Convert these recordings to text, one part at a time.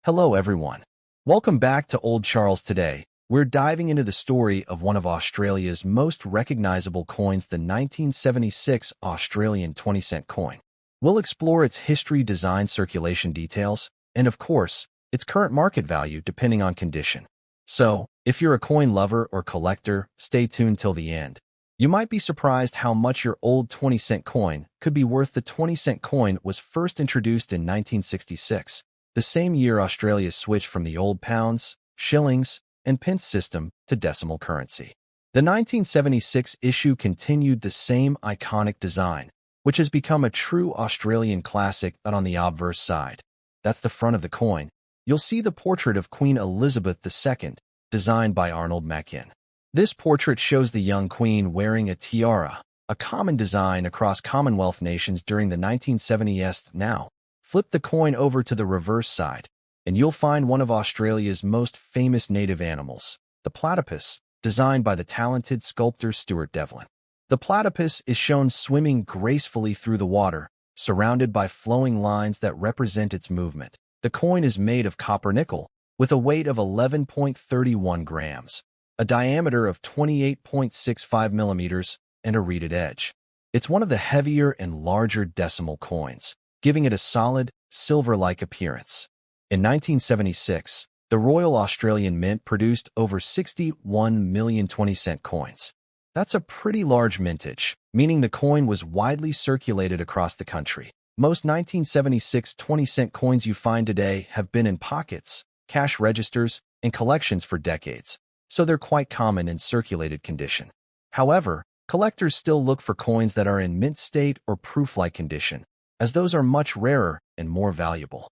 Hello everyone. Welcome back to Old Charles today. We're diving into the story of one of Australia's most recognizable coins, the 1976 Australian 20-cent coin. We'll explore its history, design, circulation details, and of course, its current market value depending on condition. So, if you're a coin lover or collector, stay tuned till the end. You might be surprised how much your old 20-cent coin could be worth. The 20-cent coin was first introduced in 1966. The same year Australia switched from the old pounds, shillings, and pence system to decimal currency. The 1976 issue continued the same iconic design, which has become a true Australian classic. But on the obverse side, that's the front of the coin, you'll see the portrait of Queen Elizabeth II, designed by Arnold Machin. This portrait shows the young queen wearing a tiara, a common design across Commonwealth nations during the 1970s. Now, flip the coin over to the reverse side, and you'll find one of Australia's most famous native animals, the platypus, designed by the talented sculptor Stuart Devlin. The platypus is shown swimming gracefully through the water, surrounded by flowing lines that represent its movement. The coin is made of copper nickel, with a weight of 11.31 grams, a diameter of 28.65 millimeters, and a reeded edge. It's one of the heavier and larger decimal coins, giving it a solid, silver-like appearance. In 1976, the Royal Australian Mint produced over 61 million 20-cent coins. That's a pretty large mintage, meaning the coin was widely circulated across the country. Most 1976 20-cent coins you find today have been in pockets, cash registers, and collections for decades, so they're quite common in circulated condition. However, collectors still look for coins that are in mint state or proof-like condition, as those are much rarer and more valuable.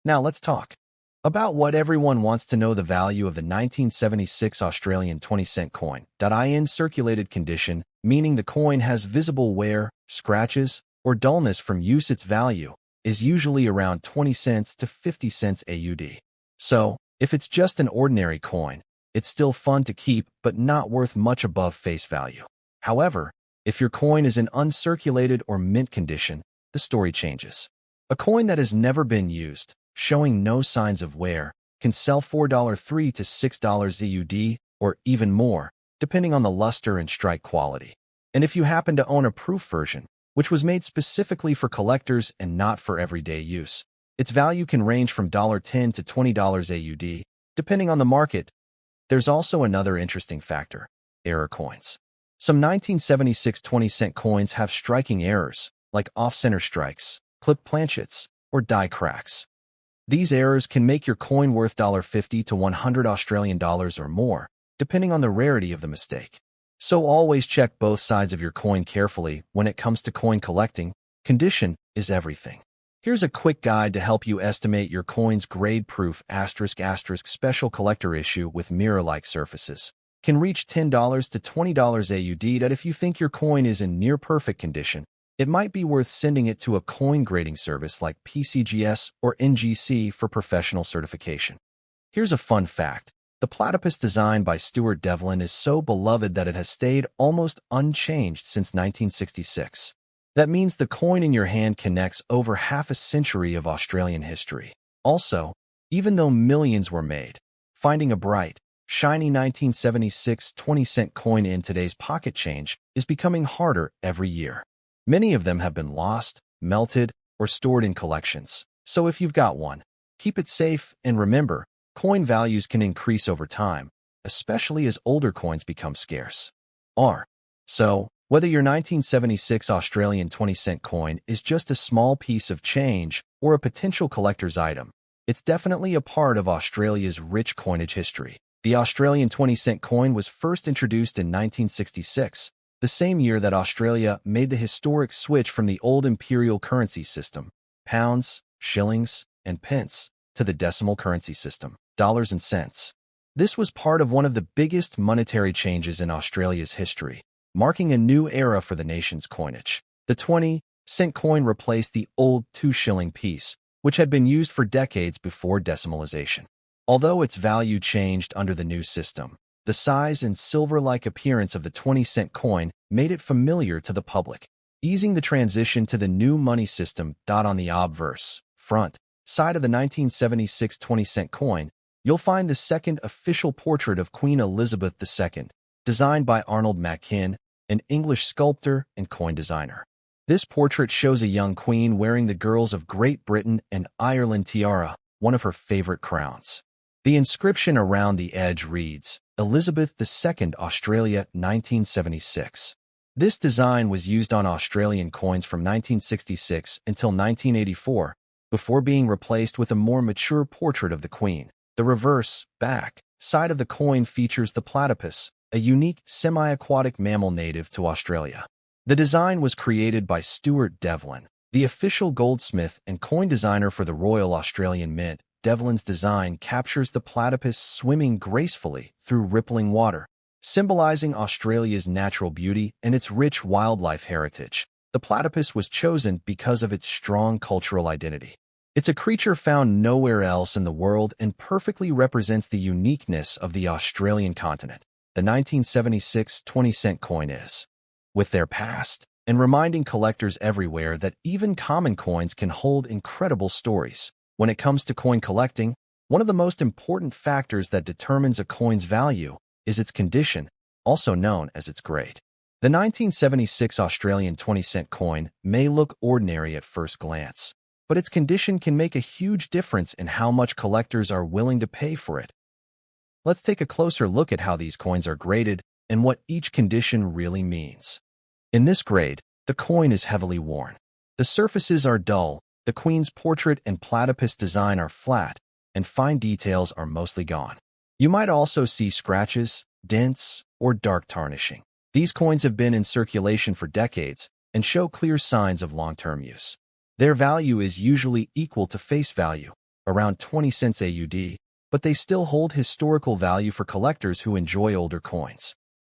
Now let's talk about what everyone wants to know: the value of the 1976 Australian 20-cent coin. In circulated condition, meaning the coin has visible wear, scratches, or dullness from use. Its value is usually around 20 cents to 50 cents AUD. So, if it's just an ordinary coin, it's still fun to keep but not worth much above face value. However, if your coin is in uncirculated or mint condition, the story changes. A coin that has never been used, showing no signs of wear, can sell $4.03 to $6 AUD, or even more, depending on the luster and strike quality. And if you happen to own a proof version, which was made specifically for collectors and not for everyday use, its value can range from $10 to $20 AUD, depending on the market. There's also another interesting factor: error coins. Some 1976 20-cent coins have striking errors, like off-center strikes, clipped planchets, or die cracks. These errors can make your coin worth $50 to $100 Australian dollars or more, depending on the rarity of the mistake. So always check both sides of your coin carefully when it comes to coin collecting. Condition is everything. Here's a quick guide to help you estimate your coin's grade. Proof *** special collector issue with mirror-like surfaces can reach $10 to $20 AUD. That if you think your coin is in near-perfect condition, it might be worth sending it to a coin grading service like PCGS or NGC for professional certification. Here's a fun fact: the platypus designed by Stuart Devlin is so beloved that it has stayed almost unchanged since 1966. That means the coin in your hand connects over half a century of Australian history. Also, even though millions were made, finding a bright, shiny 1976 20-cent coin in today's pocket change is becoming harder every year. Many of them have been lost, melted, or stored in collections. So if you've got one, keep it safe, and remember, coin values can increase over time, especially as older coins become scarce. So, whether your 1976 Australian 20-cent coin is just a small piece of change or a potential collector's item, it's definitely a part of Australia's rich coinage history. The Australian 20-cent coin was first introduced in 1966, the same year that Australia made the historic switch from the old imperial currency system, pounds, shillings, and pence, to the decimal currency system, dollars and cents. This was part of one of the biggest monetary changes in Australia's history, marking a new era for the nation's coinage. The 20-cent coin replaced the old 2-shilling piece, which had been used for decades before decimalization. Although its value changed under the new system, the size and silver-like appearance of the 20-cent coin made it familiar to the public, easing the transition to the new money system. On the obverse front, side of the 1976 20-cent coin, you'll find the second official portrait of Queen Elizabeth II, designed by Arnold Machin, an English sculptor and coin designer. This portrait shows a young queen wearing the girls of Great Britain and Ireland tiara, one of her favorite crowns. The inscription around the edge reads, Elizabeth II, Australia, 1976. This design was used on Australian coins from 1966 until 1984, before being replaced with a more mature portrait of the Queen. The reverse, back, side of the coin features the platypus, a unique semi-aquatic mammal native to Australia. The design was created by Stuart Devlin, the official goldsmith and coin designer for the Royal Australian Mint. Devlin's design captures the platypus swimming gracefully through rippling water, symbolizing Australia's natural beauty and its rich wildlife heritage. The platypus was chosen because of its strong cultural identity. It's a creature found nowhere else in the world and perfectly represents the uniqueness of the Australian continent. The 1976 20-cent coin is, with their past, and reminding collectors everywhere that even common coins can hold incredible stories. When it comes to coin collecting, one of the most important factors that determines a coin's value is its condition, also known as its grade. The 1976 Australian 20-cent coin may look ordinary at first glance, but its condition can make a huge difference in how much collectors are willing to pay for it. Let's take a closer look at how these coins are graded and what each condition really means. In this grade, the coin is heavily worn. The surfaces are dull, the Queen's portrait and platypus design are flat, and fine details are mostly gone. You might also see scratches, dents, or dark tarnishing. These coins have been in circulation for decades and show clear signs of long-term use. Their value is usually equal to face value, around 20 cents AUD, but they still hold historical value for collectors who enjoy older coins.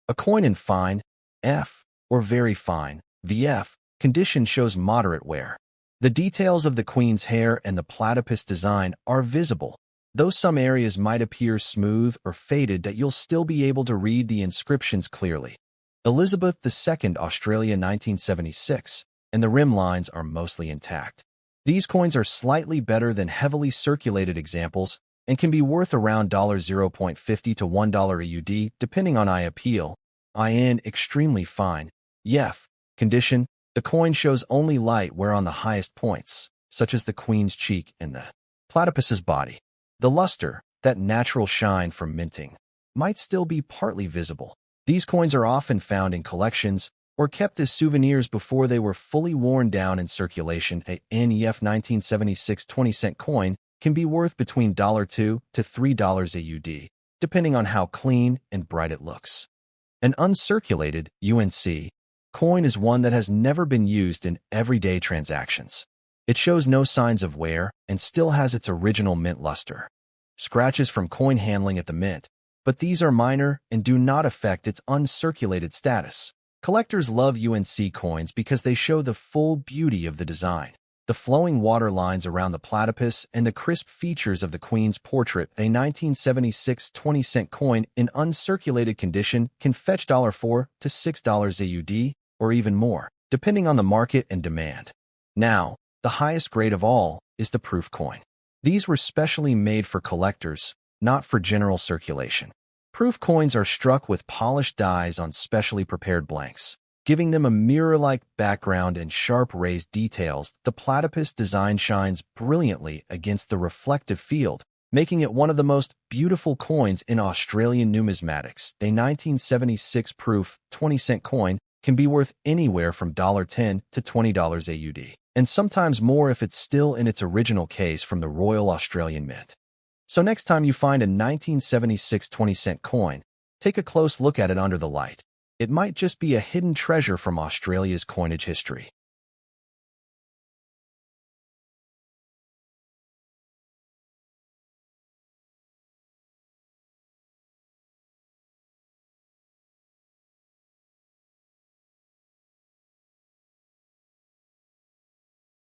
A coin in fine, F, or very fine, VF, condition shows moderate wear. The details of the Queen's hair and the platypus design are visible, though some areas might appear smooth or faded that you'll still be able to read the inscriptions clearly. Elizabeth II, Australia 1976, and the rim lines are mostly intact. These coins are slightly better than heavily circulated examples and can be worth around $0.50 to $1 AUD depending on eye appeal. IN extremely fine, YEF, condition, the coin shows only light wear on the highest points, such as the Queen's cheek and the platypus's body. The luster, that natural shine from minting, might still be partly visible. These coins are often found in collections or kept as souvenirs before they were fully worn down in circulation. A NEF 1976 20-cent coin can be worth between $2 to $3 AUD, depending on how clean and bright it looks. An uncirculated UNC coin is one that has never been used in everyday transactions. It shows no signs of wear and still has its original mint luster. Scratches from coin handling at the mint, but these are minor and do not affect its uncirculated status. Collectors love UNC coins because they show the full beauty of the design. The flowing water lines around the platypus and the crisp features of the Queen's portrait. A 1976 20-cent coin in uncirculated condition can fetch $4 to $6 AUD, or even more, depending on the market and demand. Now, the highest grade of all is the proof coin. These were specially made for collectors, not for general circulation. Proof coins are struck with polished dies on specially prepared blanks, giving them a mirror-like background and sharp raised details. The platypus design shines brilliantly against the reflective field, making it one of the most beautiful coins in Australian numismatics. A 1976 proof 20-cent coin can be worth anywhere from $10 to $20 AUD, and sometimes more if it's still in its original case from the Royal Australian Mint. So next time you find a 1976 20-cent coin, take a close look at it under the light. It might just be a hidden treasure from Australia's coinage history.